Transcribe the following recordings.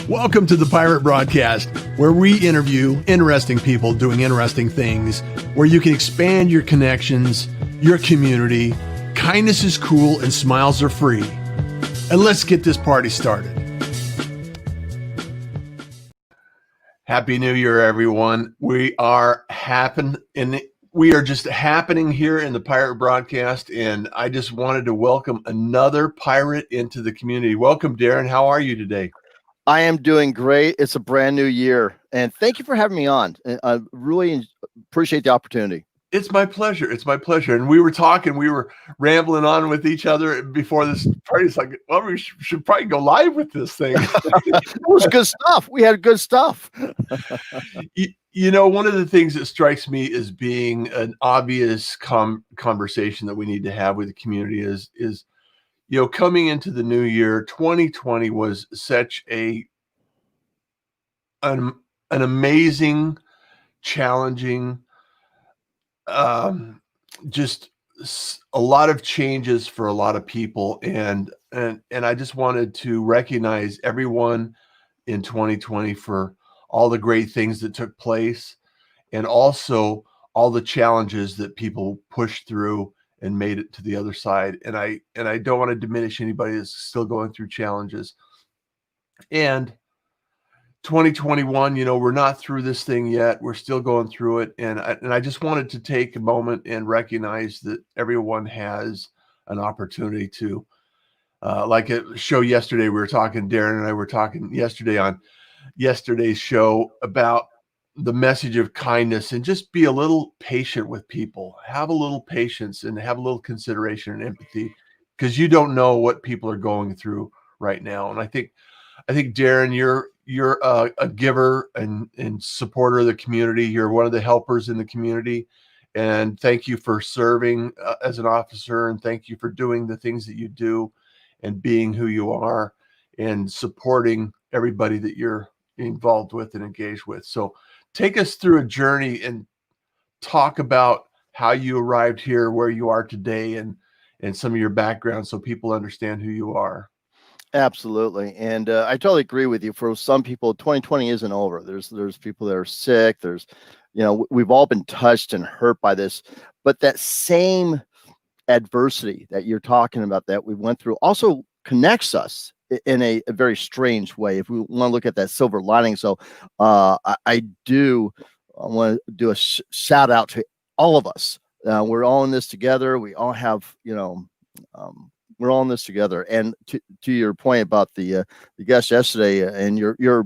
Welcome to the Pirate Broadcast, where we interview interesting people doing interesting things, where you can expand your connections, your community. Kindness is cool and smiles are free. And let's get this party started. Happy New Year, everyone. We are just happening here in the Pirate Broadcast, and I just wanted to welcome another pirate into the community. Welcome, Darren. How are you today? I am doing great. It's a brand new year, and thank you for having me on. I really appreciate the opportunity. It's my pleasure. It's my pleasure. And we were rambling on with each other before this party. It's like, well, we should probably go live with this thing. It was good stuff. We had good stuff. You know, one of the things that strikes me as being an obvious conversation that we need to have with the community is, you know, coming into the new year, 2020 was such an amazing, challenging, just a lot of changes for a lot of people. And I just wanted to recognize everyone in 2020 for all the great things that took place, and also all the challenges that people pushed through and made it to the other side. And I don't want to diminish anybody that's still going through challenges. And 2021, you know, we're not through this thing yet. We're still going through it. And I just wanted to take a moment and recognize that everyone has an opportunity to, like a show yesterday, Darren and I were talking yesterday on yesterday's show about the message of kindness, and just be a little patient with people. Have a little patience and have a little consideration and empathy, because you don't know what people are going through right now. And I think Darren, you're a giver and supporter of the community. You're one of the helpers in the community, and thank you for serving as an officer, and thank you for doing the things that you do and being who you are and supporting everybody that you're involved with and engaged with. So take us through a journey and talk about how you arrived here, where you are today, and some of your background, so people understand who you are. Absolutely. And I totally agree with you. For some people, 2020 isn't over. There's people that are sick. We've all been touched and hurt by this, but that same adversity that you're talking about that we went through also connects us in a very strange way, if we want to look at that silver lining. So I want to do a shout out to all of us. We're all in this together. We all have, we're all in this together. And to your point about the guest yesterday and your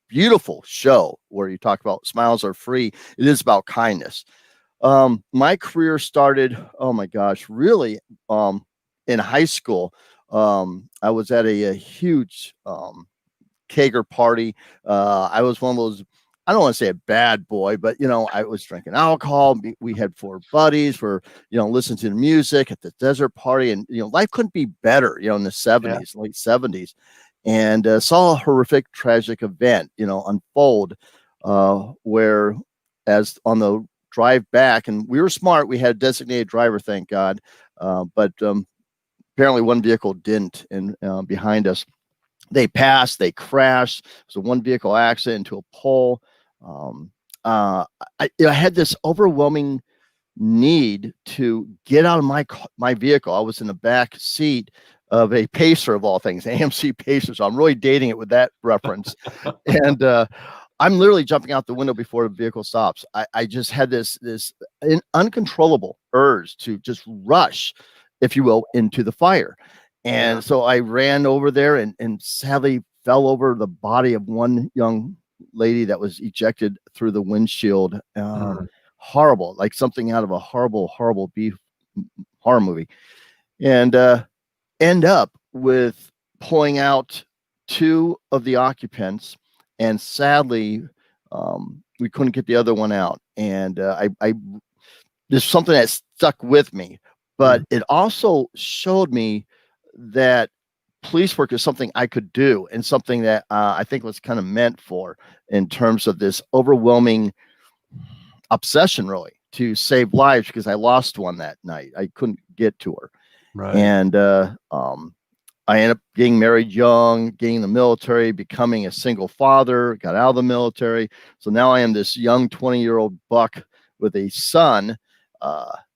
beautiful show where you talk about smiles are free, it is about kindness. My career started, oh my gosh, really in high school. I was at a huge kegger party. I was one of those, I don't want to say a bad boy, but, I was drinking alcohol. We had 4 buddies. We're, listening to the music at the desert party. And, life couldn't be better, in the 70s, late 70s. And saw a horrific, tragic event, unfold where, as on the drive back, and we were smart. We had a designated driver, thank God. But apparently one vehicle didn't, and behind us, they passed, they crashed. It was a one vehicle accident into a pole. I had this overwhelming need to get out of my vehicle. I was in the back seat of a Pacer, of all things, AMC Pacer. So I'm really dating it with that reference. And I'm literally jumping out the window before the vehicle stops. I just had this uncontrollable urge to just rush, if you will, into the fire. And so I ran over there and sadly fell over the body of one young lady that was ejected through the windshield. Horrible, like something out of a horrible horror movie. And end up with pulling out 2 of the occupants. And sadly, we couldn't get the other one out. And there's something that stuck with me. But it also showed me that police work is something I could do, and something that I think was kind of meant for, in terms of this overwhelming obsession, really, to save lives, because I lost one that night. I couldn't get to her. Right. And I ended up getting married young, getting in the military, becoming a single father, got out of the military. So now I am this young 20-year-old buck with a son.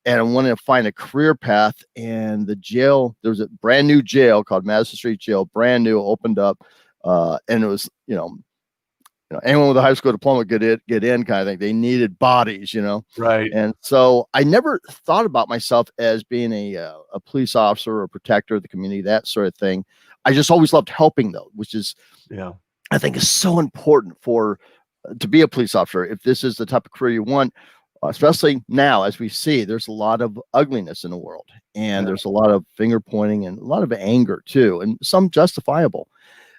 And I wanted to find a career path. And the jail, there was a brand new jail called Madison Street Jail, brand new, opened up. And it was, anyone with a high school diploma get in kind of thing. They needed bodies, Right. And so I never thought about myself as being a police officer or a protector of the community, that sort of thing. I just always loved helping, though, which is, I think, is so important to be a police officer. If this is the type of career you want, especially now, as we see, there's a lot of ugliness in the world, and there's a lot of finger pointing and a lot of anger too, and some justifiable.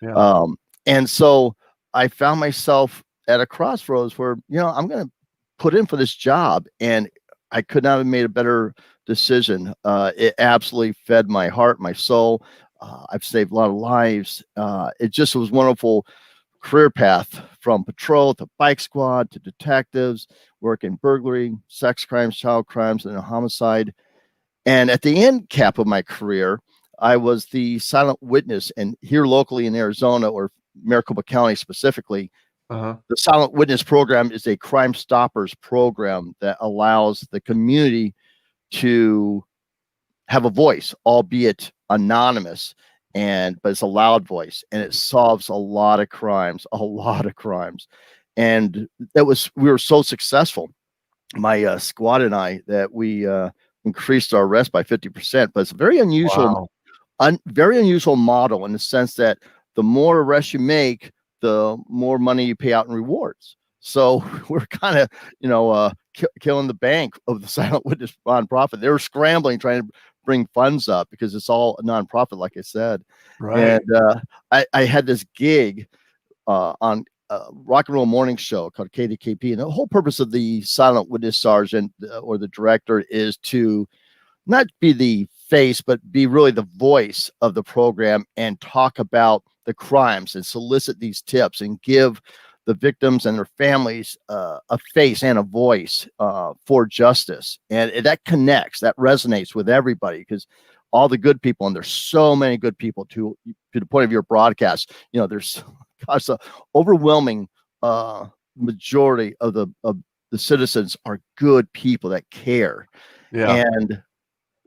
And so I found myself at a crossroads where, I'm going to put in for this job, and I could not have made a better decision. It absolutely fed my heart, my soul. I've saved a lot of lives. It just was wonderful career path, from patrol to bike squad to detectives, work in burglary, sex crimes, child crimes, and homicide. And at the end cap of my career, I was the silent witness. And here locally in Arizona, or Maricopa County specifically, the silent witness program is a Crime Stoppers program that allows the community to have a voice, albeit anonymous, but it's a loud voice, and it solves a lot of crimes. And we were so successful, my squad and I, that we increased our arrest by 50%. But it's a very unusual, very unusual model, in the sense that the more arrests you make, the more money you pay out in rewards. So we're kind of, killing the bank of the silent witness nonprofit. They were scrambling, trying to bring funds up, because it's all a nonprofit, like I said. Right. And I had this gig on a rock and roll morning show called KDKP. And the whole purpose of the silent witness sergeant or the director is to not be the face, but be really the voice of the program, and talk about the crimes and solicit these tips and give the victims and their families a face and a voice for justice. And that connects, that resonates with everybody, because all the good people, and there's so many good people, to the point of your broadcast, there's the overwhelming majority of the citizens are good people that care. And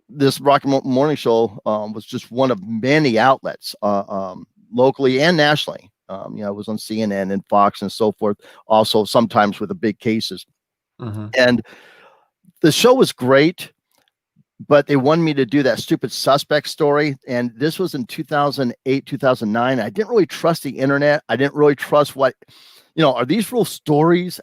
this Rock and Morning Show was just one of many outlets, locally and nationally. It was on CNN and Fox and so forth, also sometimes with the big cases. And the show was great, but they wanted me to do that stupid suspect story. And this was in 2008, 2009. I didn't really trust the internet. I didn't really trust are these real stories?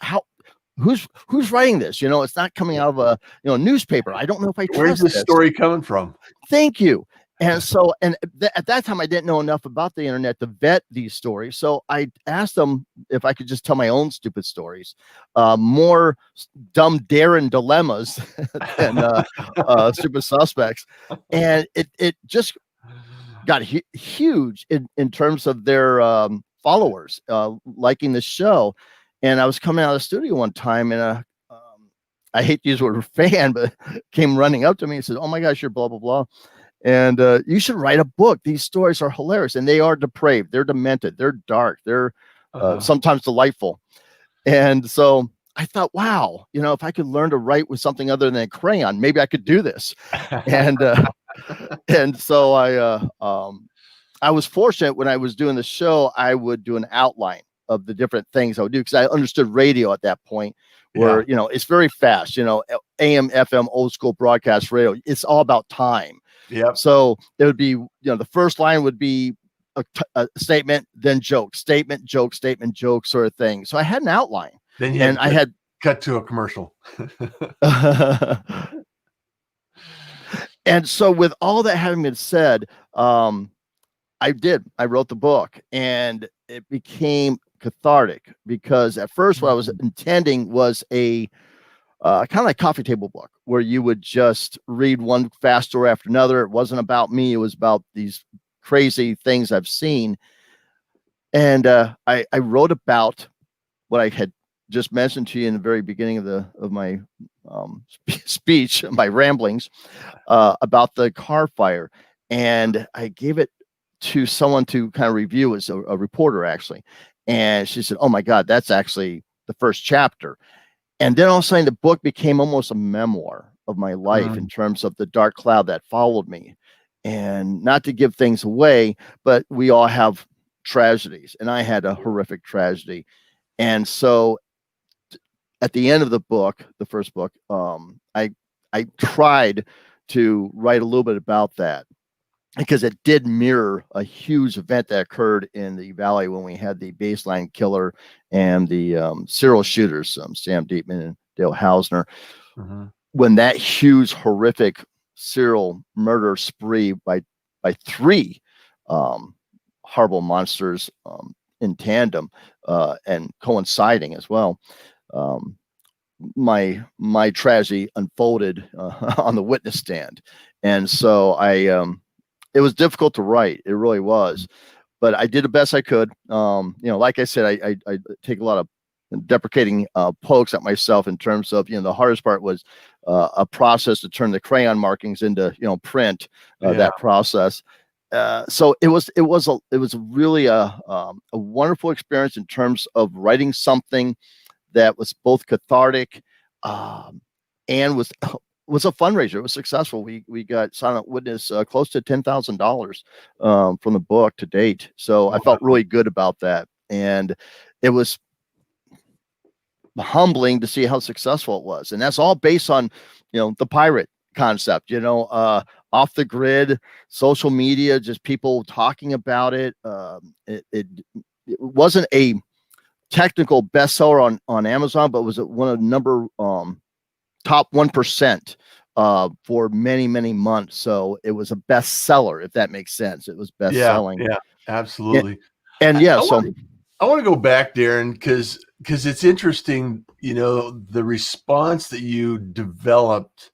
Who's writing this? It's not coming out of a newspaper. I don't know if I trust. Where's this story coming from? Thank you. And so, at that time, I didn't know enough about the internet to vet these stories. So I asked them if I could just tell my own stupid stories, more dumb Darren dilemmas than stupid suspects. And it just got huge in terms of their followers liking the show. And I was coming out of the studio one time, and I hate to use the word fan, but came running up to me and said, "Oh my gosh, you're blah, blah, blah. And you should write a book. These stories are hilarious." And they are depraved. They're demented. They're dark. They're sometimes delightful. And so I thought, wow, if I could learn to write with something other than a crayon, maybe I could do this. And so I was fortunate. When I was doing the show, I would do an outline of the different things I would do, because I understood radio at that point, where it's very fast. AM, FM, old school broadcast radio. It's all about time. So it would be, the first line would be a statement, then joke, statement, joke, statement, joke, sort of thing. So I had an outline. Then I had cut to a commercial. And so, with all that having been said, I wrote the book, and it became cathartic, because at first what I was intending was a kind of like coffee table book, where you would just read one fast story after another. It wasn't about me. It was about these crazy things I've seen. And I wrote about what I had just mentioned to you in the very beginning of my speech, my ramblings about the car fire. And I gave it to someone to kind of review, as a reporter actually, and she said, "Oh my God, that's actually the first chapter." And then all of a sudden, the book became almost a memoir of my life in terms of the dark cloud that followed me. And not to give things away, but we all have tragedies, and I had a horrific tragedy. And so at the end of the book, the first book, I tried to write a little bit about that, because it did mirror a huge event that occurred in the valley when we had the baseline killer and the serial shooters, Sam Dietman and Dale Hausner. When that huge, horrific serial murder spree by three horrible monsters in tandem and coinciding as well, my tragedy unfolded on the witness stand. And so it was difficult to write. It really was, but I did the best I could. Like I said, I take a lot of deprecating pokes at myself in terms of, the hardest part was a process to turn the crayon markings into, print, that process. So it was really a wonderful experience in terms of writing something that was both cathartic and was a fundraiser. It was successful. We got Silent Witness close to $10,000 from the book to date. So I felt really good about that, and it was humbling to see how successful it was. And that's all based on, the pirate concept, off the grid, social media, just people talking about it. It wasn't a technical bestseller on Amazon, but was one of the number top 1% for many, many months. So it was a bestseller, if that makes sense. It was best selling. Yeah, absolutely. And I want to go back, Darren, because it's interesting, the response that you developed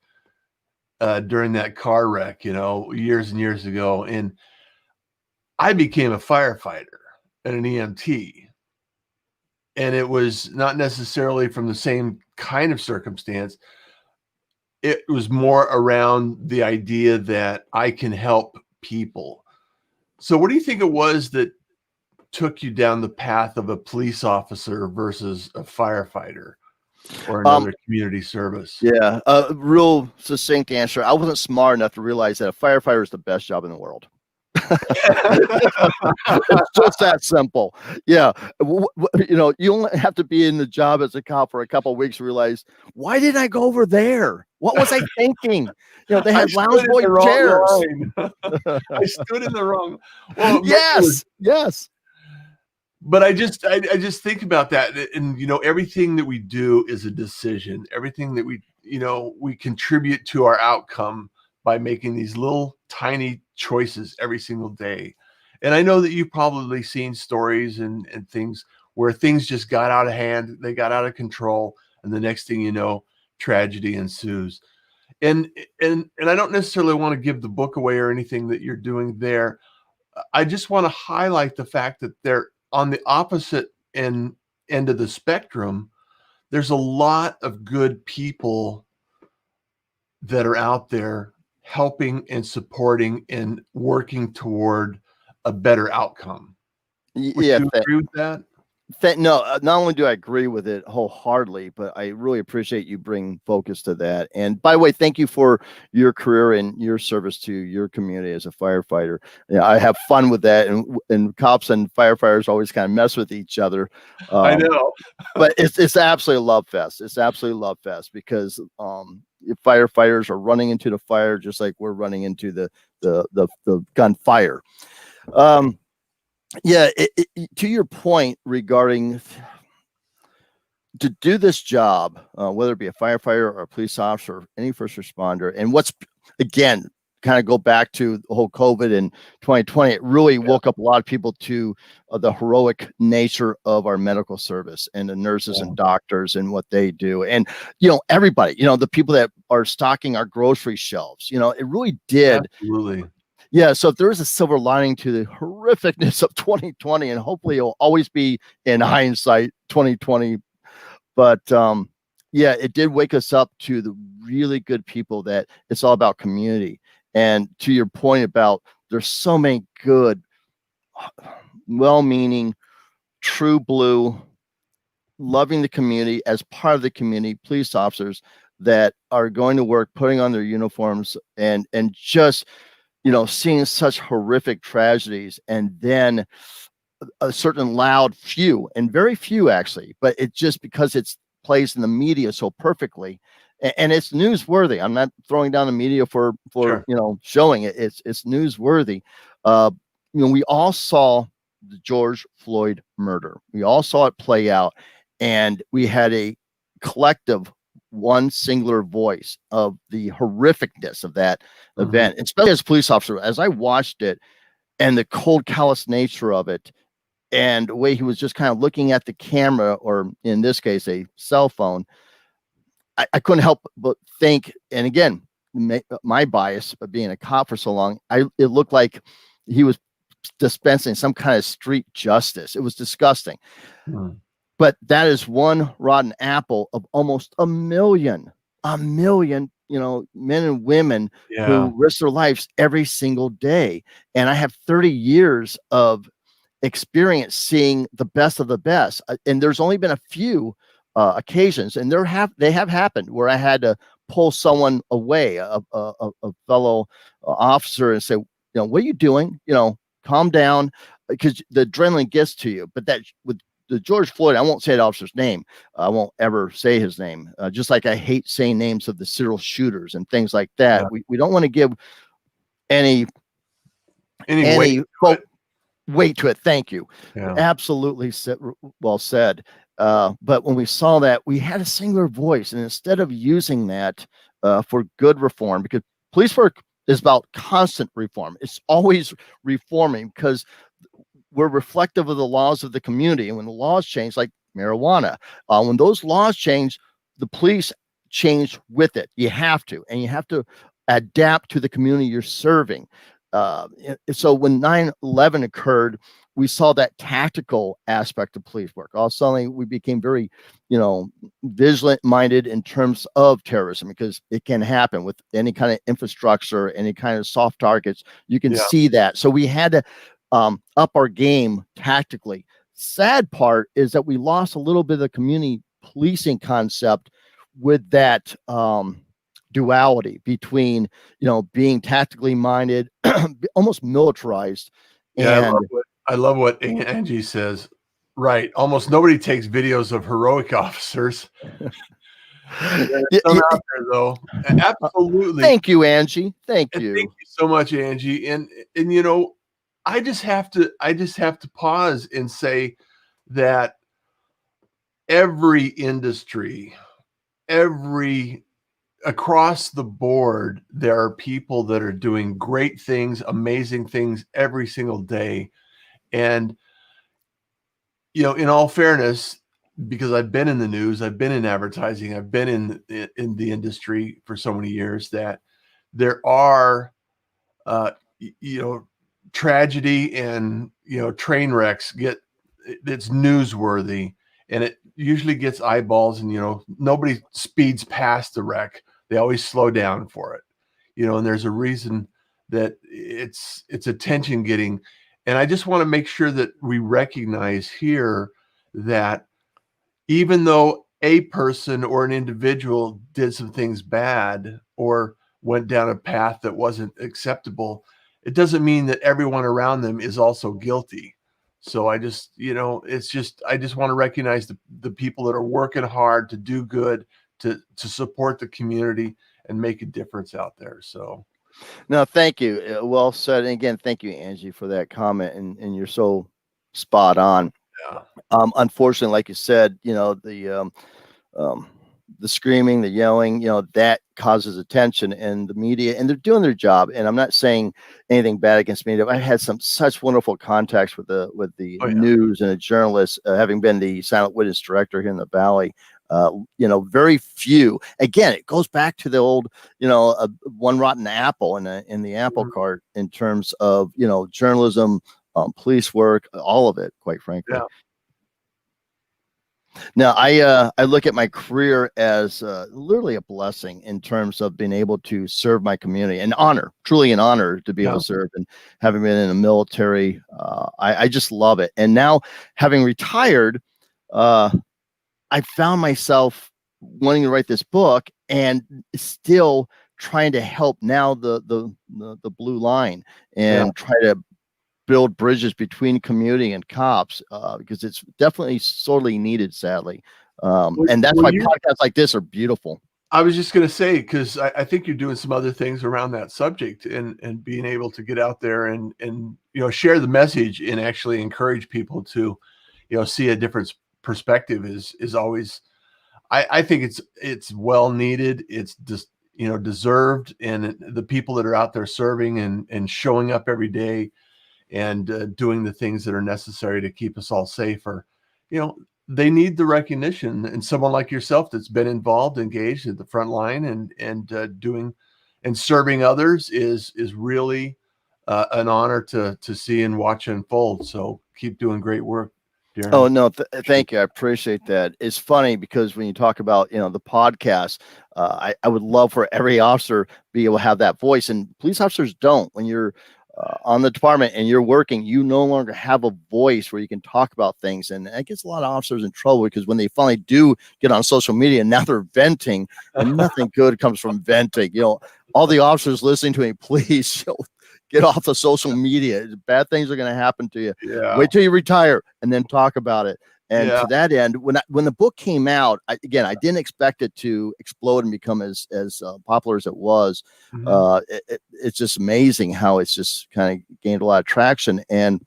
during that car wreck, years and years ago. And I became a firefighter and an EMT. And it was not necessarily from the same kind of circumstance. It was more around the idea that I can help people. So what do you think it was that took you down the path of a police officer versus a firefighter or another community service? Yeah, real succinct answer. I wasn't smart enough to realize that a firefighter is the best job in the world. It's just that simple. Yeah. You only have to be in the job as a cop for a couple of weeks to realize, why did I go over there? What was I thinking? They had lounge boy chairs. I stood in the wrong. Well, yes. But I just think about that, and everything that we do is a decision. Everything that we contribute to our outcome by making these little tiny choices every single day. And I know that you've probably seen stories and things where things just got out of hand, they got out of control, and the next thing you know, tragedy ensues. And I don't necessarily want to give the book away or anything that you're doing there. I just want to highlight the fact that they're on the opposite end of the spectrum. There's a lot of good people that are out there helping and supporting and working toward a better outcome. Would you agree with that? No, not only do I agree with it wholeheartedly, but I really appreciate you bring focus to that. And by the way, thank you for your career and your service to your community as a firefighter. I have fun with that, and cops and firefighters always kind of mess with each other. I know, but it's absolutely a love fest. It's absolutely a love fest because firefighters are running into the fire just like we're running into the gunfire. Yeah, to your point regarding to do this job, whether it be a firefighter or a police officer or any first responder, and what's, again, kind of go back to the whole COVID in 2020, it really woke up a lot of people to the heroic nature of our medical service and the nurses and doctors and what they do. And, everybody, the people that are stocking our grocery shelves, it really did. Absolutely. Yeah, so if there is a silver lining to the horrificness of 2020, and hopefully it'll always be in hindsight 2020, but it did wake us up to the really good people that it's all about community. And to your point about there's so many good well-meaning, true blue, loving the community as part of the community, police officers that are going to work, putting on their uniforms, and just, seeing such horrific tragedies, and then a certain loud few, and very few actually, but it just because it's plays in the media so perfectly, and it's newsworthy. I'm not throwing down the media for Sure. showing it. It's newsworthy. uh we all saw the George Floyd murder. We all saw it play out, and we had a collective, one singular voice of the horrificness of that event, especially as a police officer. As I watched it, and the cold, callous nature of it, and the way he was just kind of looking at the camera, or in this case, a cell phone, I couldn't help but think, and again, my bias of being a cop for so long, it looked like he was dispensing some kind of street justice. It was disgusting. But that is one rotten apple of almost a million, men and women who risk their lives every single day. And I have 30 years of experience seeing the best of the best. And there's only been a few occasions, and they have happened, where I had to pull someone away, a fellow officer, and say, what are you doing? Calm down, because the adrenaline gets to you. But that with the George Floyd, I won't say the officer's name. I won't ever say his name. Just like I hate saying names of the serial shooters and things like that. Yeah. We don't want to give any weight to it. Thank you. Yeah. Absolutely well said. But when we saw that, we had a singular voice, and instead of using that for good reform, because police work is about constant reform. It's always reforming, because we're reflective of the laws of the community. And when the laws change, like marijuana, when those laws change, the police change with it. You have to, and you have to adapt to the community you're serving. So when 9/11 occurred, we saw that tactical aspect of police work. All of a sudden, we became very, vigilant minded in terms of terrorism, because it can happen with any kind of infrastructure, any kind of soft targets. You can see that. So we had to up our game tactically. Sad part is that we lost a little bit of the community policing concept with that duality between, being tactically minded, almost militarized. Yeah, I love what Angie says. Right. Almost nobody takes videos of heroic officers. There's some out there, though. Absolutely. Thank you, Angie. Thank you. Thank you so much, Angie. And I just have to pause and say that every industry, across the board, there are people that are doing great things, amazing things every single day. And, in all fairness, because I've been in the news, I've been in advertising, I've been in the industry for so many years, that there are, tragedy and, train wrecks it's newsworthy, and it usually gets eyeballs, and, nobody speeds past the wreck. They always slow down for it, and there's a reason that it's attention getting. And I just want to make sure that we recognize here that even though a person or an individual did some things bad or went down a path that wasn't acceptable, it doesn't mean that everyone around them is also guilty. So I just, I just want to recognize the people that are working hard to do good, to support the community and make a difference out there. So. No, thank you. Well said. And again, thank you, Angie, for that comment. And you're so spot on. Yeah. Unfortunately, like you said, the screaming, the yelling, that causes attention, and the media, and they're doing their job. And I'm not saying anything bad against media. I had such wonderful contacts with the news and the journalists, having been the silent witness director here in the Valley. Very few. Again, it goes back to the old, one rotten apple in the apple cart, in terms of, journalism, police work, all of it, quite frankly. Yeah. Now, I look at my career as literally a blessing in terms of being able to serve my community, an honor, truly an honor to be able to serve. And having been in the military, I just love it. And now, having retired, I found myself wanting to write this book and still trying to help now the blue line and try to build bridges between community and cops, because it's definitely sorely needed, sadly. And that's why podcasts like this are beautiful. I was just going to say, because I think you're doing some other things around that subject, and being able to get out there and share the message and actually encourage people to see a different perspective is always, I think it's well needed. It's just deserved, and the people that are out there serving and showing up every day and doing the things that are necessary to keep us all safer, they need the recognition. And someone like yourself that's been involved, engaged at the front line and doing and serving others is really an honor to see and watch unfold. So keep doing great work, Darren. Oh, no, thank you. I appreciate that. It's funny because when you talk about, the podcast, I would love for every officer be able to have that voice, and police officers don't. When you're on the department and you're working, you no longer have a voice where you can talk about things. And that gets a lot of officers in trouble, because when they finally do get on social media, now they're venting, and nothing good comes from venting. All the officers listening to me, please get off of social media. Bad things are going to happen to you. Wait till you retire and then talk about it. And to that end, when the book came out, I didn't expect it to explode and become as popular as it was. It's just amazing how it's just kind of gained a lot of traction. And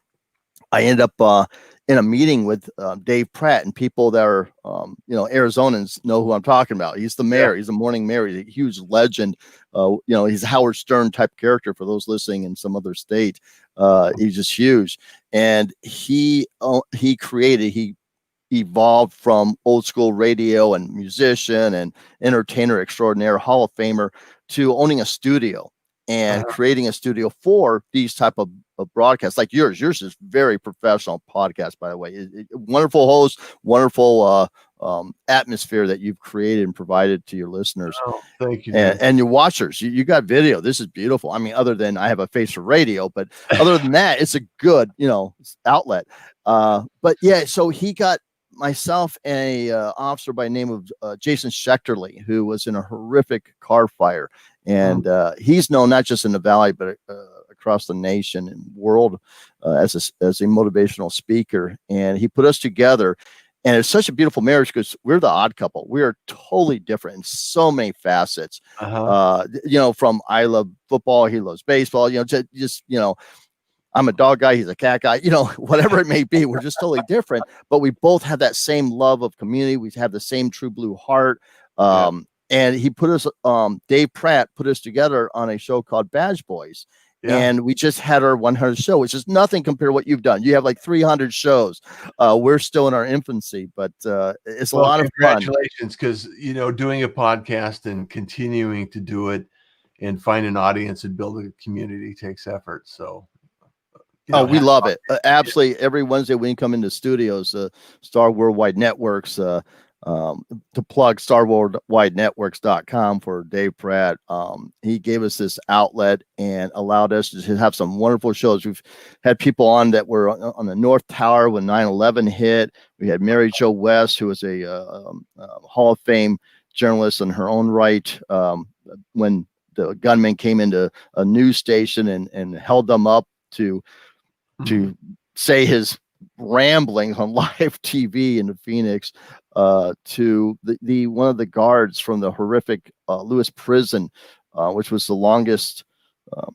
I ended up in a meeting with Dave Pratt, and people that are, Arizonans know who I'm talking about. He's the mayor. He's the morning mayor. He's a huge legend. He's a Howard Stern type character for those listening in some other state. He's just huge. And he evolved from old school radio and musician and entertainer extraordinaire, Hall of Famer, to owning a studio and creating a studio for these type of broadcasts like yours. Yours is very professional podcast, by the way. Wonderful host, wonderful atmosphere that you've created and provided to your listeners. Oh, thank you. And your watchers. You got video. This is beautiful. I mean, other than I have a face for radio, but other than that, it's a good, outlet. But yeah, so he got myself and a officer by the name of Jason Schechterly, who was in a horrific car fire. And he's known not just in the Valley, but across the nation and world as a motivational speaker. And he put us together. And it's such a beautiful marriage because we're the odd couple. We are totally different in so many facets. From I love football, he loves baseball, I'm a dog guy, he's a cat guy, whatever it may be. We're just totally different, but we both have that same love of community. We have the same true blue heart. And he put us, Dave Pratt put us together on a show called Badge Boys. And we just had our 100th show, which is nothing compared to what you've done. You have like 300 shows. We're still in our infancy, but it's a lot of fun. Congratulations, because doing a podcast and continuing to do it and find an audience and build a community takes effort. So we love it. Absolutely. Every Wednesday when you come into studios, Star Worldwide Networks, to plug StarWorldWideNetworks.com for Dave Pratt. He gave us this outlet and allowed us to have some wonderful shows. We've had people on that were on the North Tower when 9/11 hit. We had Mary Jo West, who was a Hall of Fame journalist in her own right, when the gunman came into a news station and held them up to say his ramblings on live TV in Phoenix, to the one of the guards from the horrific Lewis prison, which was the longest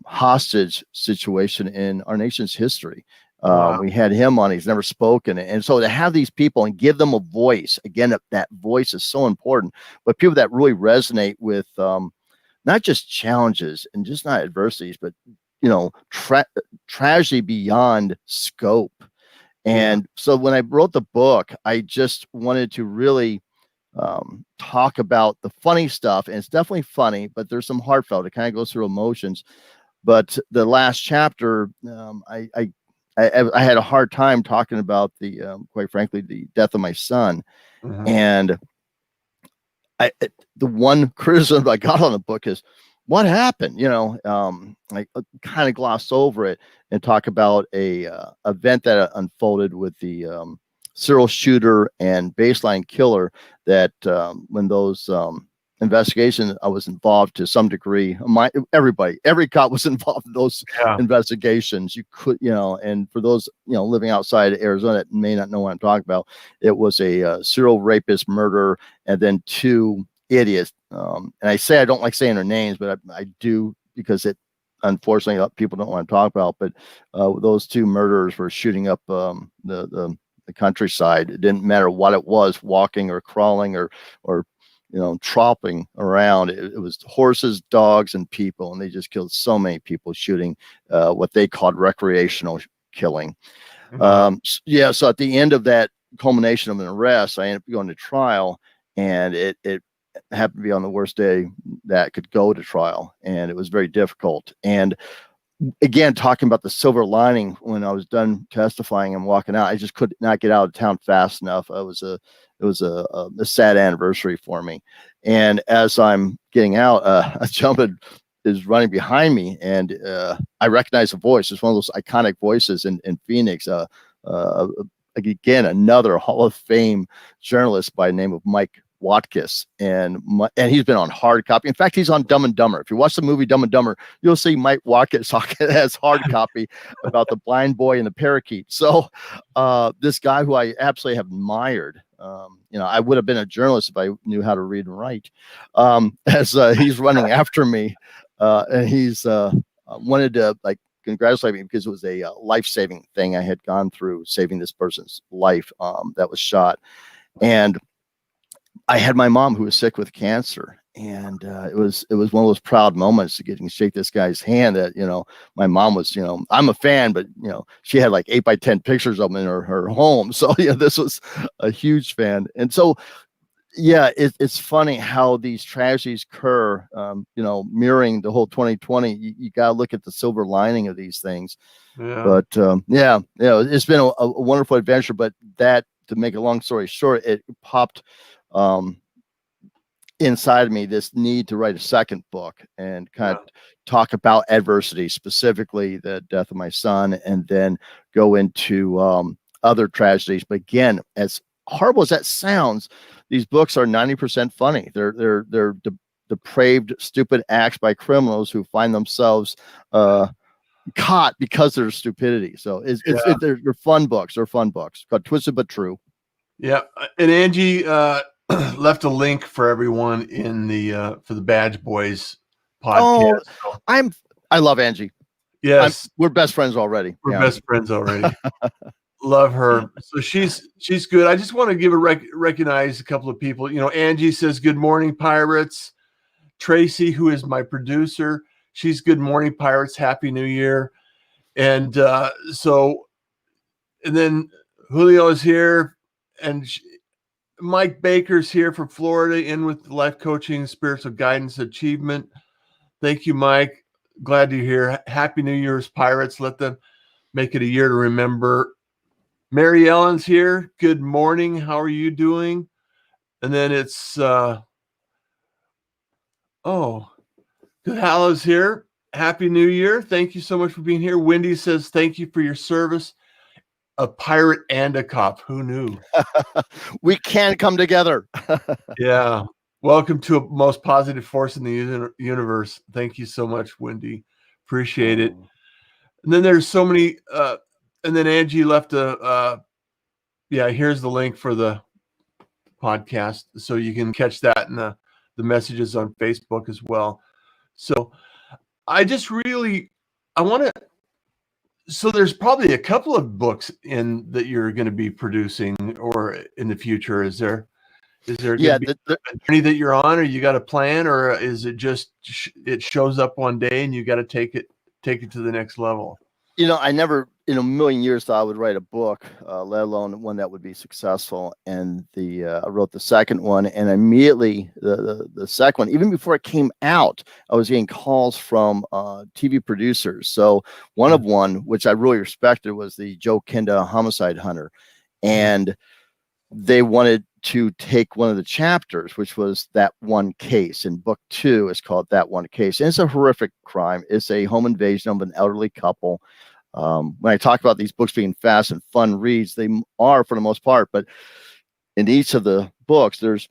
hostage situation in our nation's history. We had him on. He's never spoken. And so to have these people and give them a voice, again, that voice is so important, but people that really resonate with not just challenges and just not adversities, but tragedy beyond scope. And so when I wrote the book, I just wanted to really talk about the funny stuff. And it's definitely funny, but there's some heartfelt. It kind of goes through emotions. But the last chapter, I I had a hard time talking about the, quite frankly, the death of my son. Mhm. And the one criticism I got on the book is, what happened? I kind of glossed over it and talk about a event that unfolded with the serial shooter and baseline killer. That when those investigations, I was involved to some degree. Every cop was involved in those Yeah. investigations. You could, and for those living outside Arizona that may not know what I'm talking about, it was a serial rapist murder, and then two idiots. And I say I don't like saying their names, but I do, because it, unfortunately, people don't want to talk about. But those two murderers were shooting up the countryside. It didn't matter what it was, walking or crawling or tropping around. It was horses, dogs, and people, and they just killed so many people shooting what they called recreational killing. Wow. So at the end of that culmination of an arrest, I ended up going to trial, and it happened to be on the worst day that could go to trial, and it was very difficult. And again, talking about the silver lining, when I was done testifying and walking out, I just could not get out of town fast enough. It was a sad anniversary for me. And as I'm getting out, a gentleman is running behind me, and I recognize the voice. It's one of those iconic voices in Phoenix. Again, another Hall of Fame journalist by the name of Mike Watkiss, and he's been on hard copy. In fact, he's on Dumb and Dumber. If you watch the movie Dumb and Dumber, you'll see Mike Watkiss has hard copy about the blind boy and the parakeet. So this guy who I absolutely have admired, I would have been a journalist if I knew how to read and write, as he's running after me, and he's wanted to congratulate me because it was a life-saving thing I had gone through, saving this person's life that was shot. And I had my mom who was sick with cancer, and it was one of those proud moments to get and shake this guy's hand. That my mom was, I'm a fan, but she had like 8x10 pictures of him in her home. So this was a huge fan. And so it's funny how these tragedies occur. Mirroring the whole 2020, you got to look at the silver lining of these things. Yeah. But it's been a wonderful adventure. But that, to make a long story short, it popped inside of me this need to write a second book and kind of talk about adversity, specifically the death of my son, and then go into other tragedies. But again, as horrible as that sounds, these books are 90% funny. They're depraved, stupid acts by criminals who find themselves caught because of their stupidity. So they're fun books. They're fun books called Twisted But True. Yeah. And Angie left a link for everyone in the for the Badge Boys podcast. I love Angie. Yes. We're best friends already. We're best friends already. Love her. So she's good. I just want to give recognize a couple of people. Angie says, "Good morning, Pirates." Tracy, who is my producer, she's "Good morning, Pirates. Happy New Year." And then Julio is here, and Mike Baker's here from Florida, in with life coaching, spiritual guidance, achievement. Thank you, Mike. Glad you're here. Happy New Year's, Pirates. Let them make it a year to remember. Mary Ellen's here. Good morning. How are you doing? And then it's Good Hallow's here. Happy New Year. Thank you so much for being here. Wendy says, thank you for your service. A pirate and a cop. Who knew? We can come together. Yeah. Welcome to a most positive force in the universe. Thank you so much, Wendy. Appreciate it. And then there's so many, and then Angie left here's the link for the podcast. So you can catch that in the messages on Facebook as well. So I just really, so there's probably a couple of books that you're going to be producing or in the future. Is there going to be a journey that you're on, or you got a plan, or is it just it shows up one day and you got to take it to the next level? I never in a million years thought I would write a book, let alone one that would be successful. And I wrote the second one, and immediately the second one, even before it came out, I was getting calls from TV producers. So one which I really respected was the Joe Kenda Homicide Hunter, and they wanted to take one of the chapters, which was That One Case. And book 2 is called That One Case. And it's a horrific crime. It's a home invasion of an elderly couple. When I talk about these books being fast and fun reads, they are for the most part, but in each of the books, there's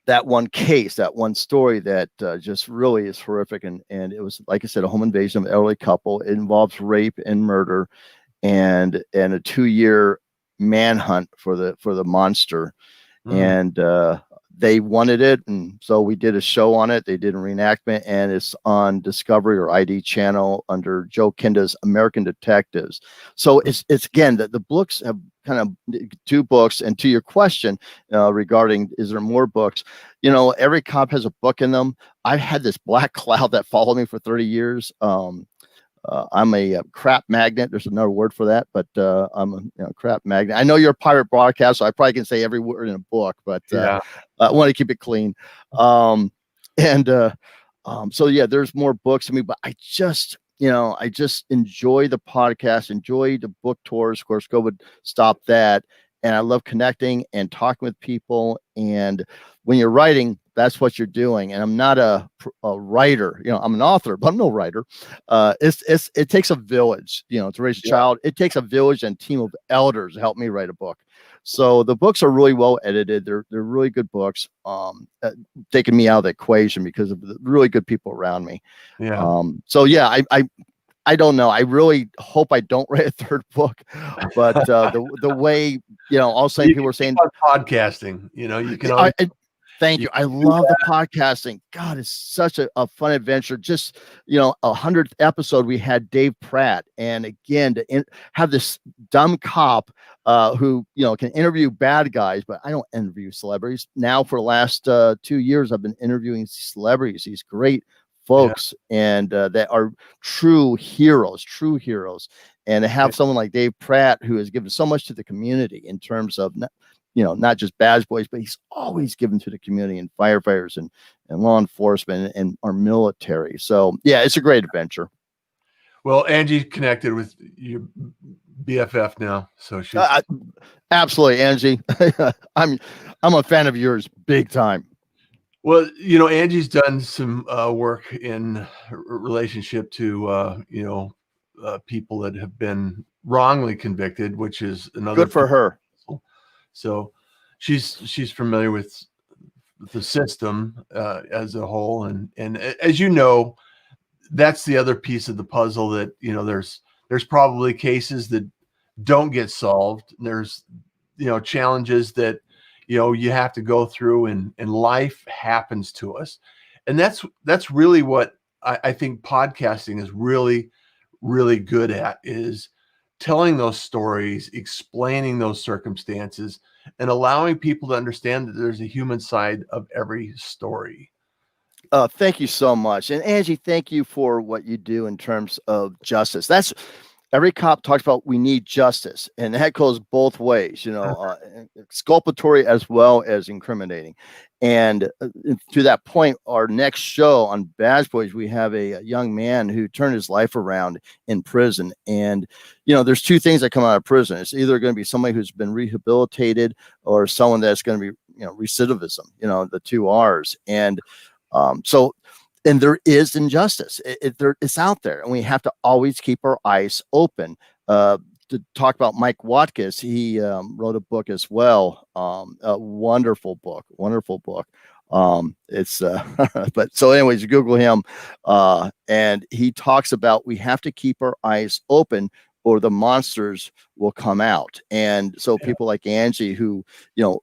that one case, that one story that just really is horrific. And it was, like I said, a home invasion of an elderly couple. It involves rape and murder and a 2-year manhunt for the monster. And they wanted it, and so we did a show on it. They did a reenactment, and it's on Discovery or ID channel under Joe Kenda's American Detectives. So it's again that the books have kind of 2 books. And to your question regarding is there more books, every cop has a book in them. I've had this black cloud that followed me for 30 years. I'm a crap magnet. There's another word for that, but I'm a crap magnet. I know you're a pirate broadcast, so I probably can say every word in a book, but I want to keep it clean. So yeah, there's more books to me, but I just enjoy the podcast, enjoy the book tours. Of course, COVID stopped that. And I love connecting and talking with people. And when you're writing, that's what you're doing. And I'm not a writer, I'm an author, but I'm no writer. It takes a village, to raise a child. It takes a village and team of elders to help me write a book. So the books are really well edited. They're really good books, taking me out of the equation because of the really good people around me. So yeah, I don't know. I really hope I don't write a third book, but the way, all saying people are saying podcasting, you can. Thank you. I love the podcasting. God, it's such a fun adventure. Just, 100th episode, we had Dave Pratt. And again, to have this dumb cop who, can interview bad guys, but I don't interview celebrities. Now for the last 2 years, I've been interviewing celebrities, these great folks, and that are true heroes, and to have someone like Dave Pratt, who has given so much to the community in terms of not just Bad Boys, but he's always given to the community and firefighters and law enforcement and our military. So yeah, it's a great adventure. Well, Angie connected with your BFF now, so she's absolutely, Angie. I'm a fan of yours, big time. Well, Angie's done some work in relationship to, people that have been wrongly convicted, which is another good for her. So she's familiar with the system as a whole. And as you know, that's the other piece of the puzzle that, there's probably cases that don't get solved. There's, challenges that, you have to go through, and life happens to us. And that's really what I think podcasting is really, really good at, is telling those stories, explaining those circumstances, and allowing people to understand that there's a human side of every story. Thank you so much. And Angie, thank you for what you do in terms of justice. That's every cop talks about, we need justice, and that goes both ways, exculpatory as well as incriminating. And to that point, our next show on Bad Boys, we have a young man who turned his life around in prison. And, there's 2 things that come out of prison. It's either going to be somebody who's been rehabilitated or someone that's going to be, recidivism, the 2 R's. And and there is injustice. It's out there, and we have to always keep our eyes open. To talk about Mike Watkins, he wrote a book as well. A wonderful book. It's but so anyways, you Google him, and he talks about we have to keep our eyes open, or the monsters will come out. And so people like Angie who,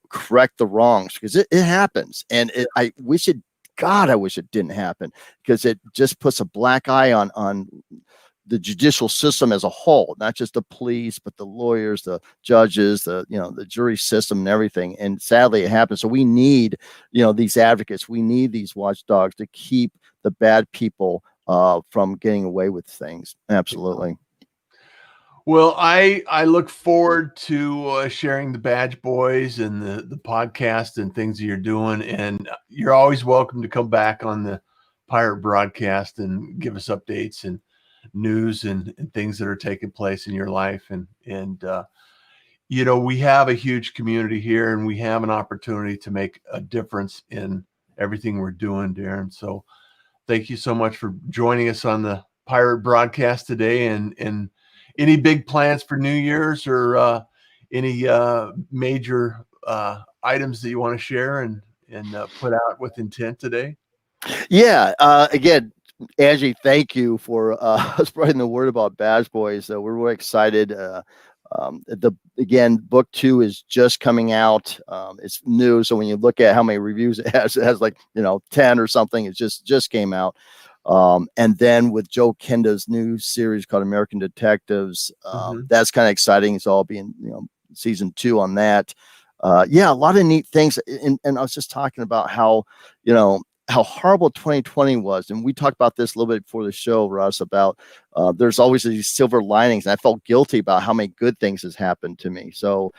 correct the wrongs, because it happens, and I wish it didn't happen, because it just puts a black eye on the judicial system as a whole, not just the police, but the lawyers, the judges, the jury system and everything. And sadly it happens. So we need, these advocates, we need these watchdogs to keep the bad people from getting away with things. Absolutely. Well, I look forward to sharing the Badge Boys and the podcast and things that you're doing. And you're always welcome to come back on the Pirate broadcast and give us updates and news and things that are taking place in your life. And we have a huge community here, and we have an opportunity to make a difference in everything we're doing, Darren. So thank you so much for joining us on the Pirate broadcast today. And any big plans for New Year's or any major items that you want to share and put out with intent today? Yeah. Again, Angie, thank you for spreading the word about Badge Boys. We're really excited. Again, book 2 is just coming out. It's new, so when you look at how many reviews it has like 10 or something. It just came out. And then with Joe Kenda's new series called American Detectives, that's kind of exciting. It's all being season 2 on that. A lot of neat things. And I was just talking about how how horrible 2020 was. And we talked about this a little bit before the show, Russ, about there's always these silver linings. And I felt guilty about how many good things has happened to me. So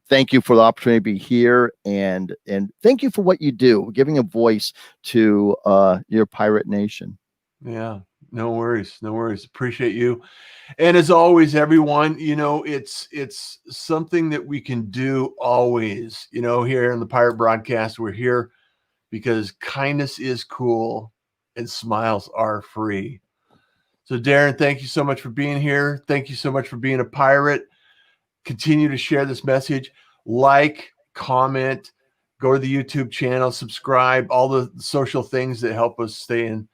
thank you for the opportunity to be here. And thank you for what you do, giving a voice to your pirate nation. Yeah, no worries. No worries. Appreciate you. And as always, everyone, it's something that we can do always, here in the Pirate broadcast. We're here because kindness is cool and smiles are free. So Darren, thank you so much for being here. Thank you so much for being a pirate. Continue to share this message, like, comment, go to the YouTube channel, subscribe, all the social things that help us stay in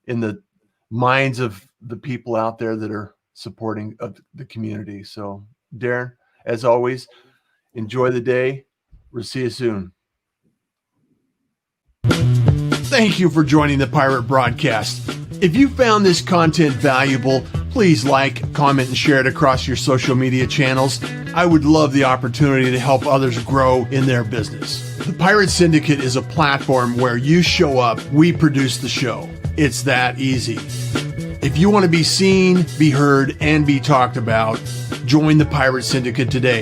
the minds of the people out there that are supporting of the community. So Darren, as always, enjoy the day. We'll see you soon. Thank you for joining the Pirate broadcast. If you found this content valuable, please like, comment, and share it across your social media channels. I would love the opportunity to help others grow in their business. The Pirate Syndicate is a platform where you show up, we produce the show. It's that easy. If you want to be seen, be heard, and be talked about, join the Pirate Syndicate today.